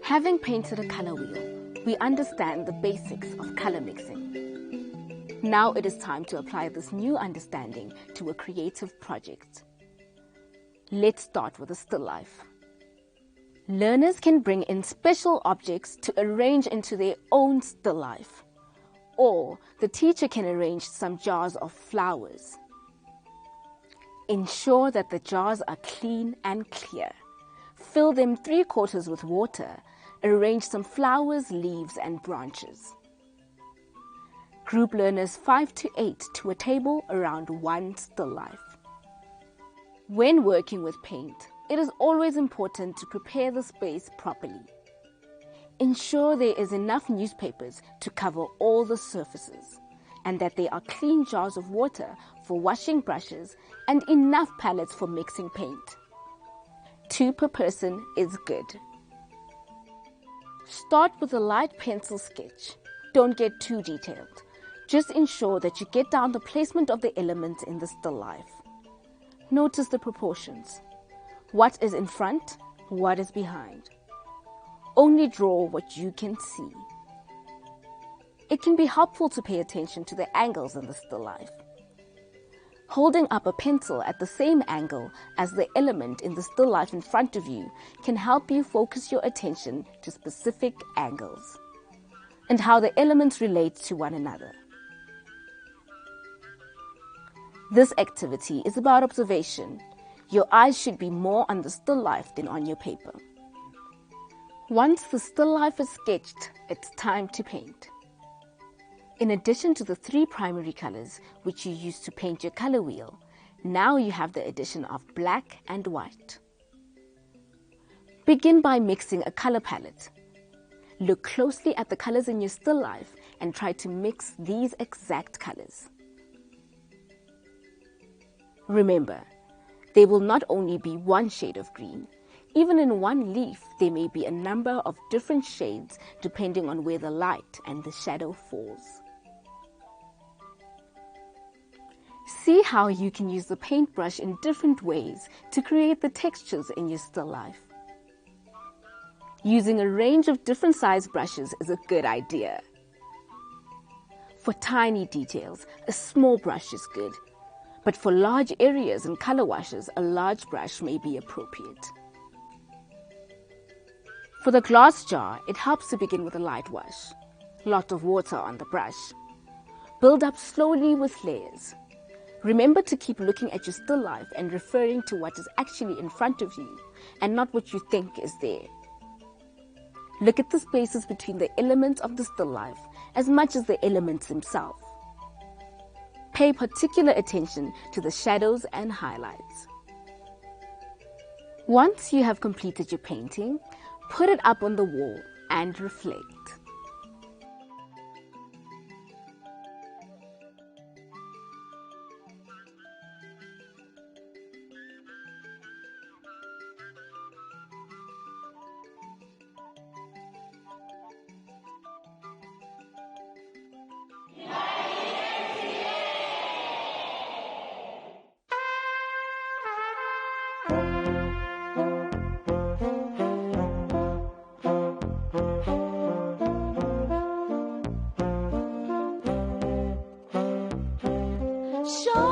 Having painted a color wheel, we understand the basics of color mixing. Now it is time to apply this new understanding to a creative project. Let's start with a still life. Learners can bring in special objects to arrange into their own still life, or the teacher can arrange some jars of flowers. Ensure that the jars are clean and clear. Fill them 3/4 with water. Arrange some flowers, leaves, and branches. Group learners 5 to 8 to a table around one still life. When working with paint, it is always important to prepare the space properly. Ensure there is enough newspapers to cover all the surfaces, and that there are clean jars of water for washing brushes and enough pallets for mixing paint. 2 per person is good. Start with a light pencil sketch. Don't get too detailed. Just ensure that you get down the placement of the elements in the still life. Notice the proportions. What is in front, what is behind. Only draw what you can see. It can be helpful to pay attention to the angles in the still life. Holding up a pencil at the same angle as the element in the still life in front of you can help you focus your attention to specific angles and how the elements relate to one another. This activity is about observation. Your eyes should be more on the still life than on your paper. Once the still life is sketched, it's time to paint. In addition to the 3 primary colors which you use to paint your color wheel, now you have the addition of black and white. Begin by mixing a color palette. Look closely at the colors in your still life and try to mix these exact colors. Remember, there will not only be one shade of green. Even in one leaf, there may be a number of different shades depending on where the light and the shadow falls. See how you can use the paintbrush in different ways to create the textures in your still life. Using a range of different size brushes is a good idea. For tiny details, a small brush is good, but for large areas and color washes, a large brush may be appropriate. For the glass jar, it helps to begin with a light wash. Lot of water on the brush. Build up slowly with layers. Remember to keep looking at your still life and referring to what is actually in front of you and not what you think is there. Look at the spaces between the elements of the still life as much as the elements themselves. Pay particular attention to the shadows and highlights. Once you have completed your painting, put it up on the wall and reflect. Show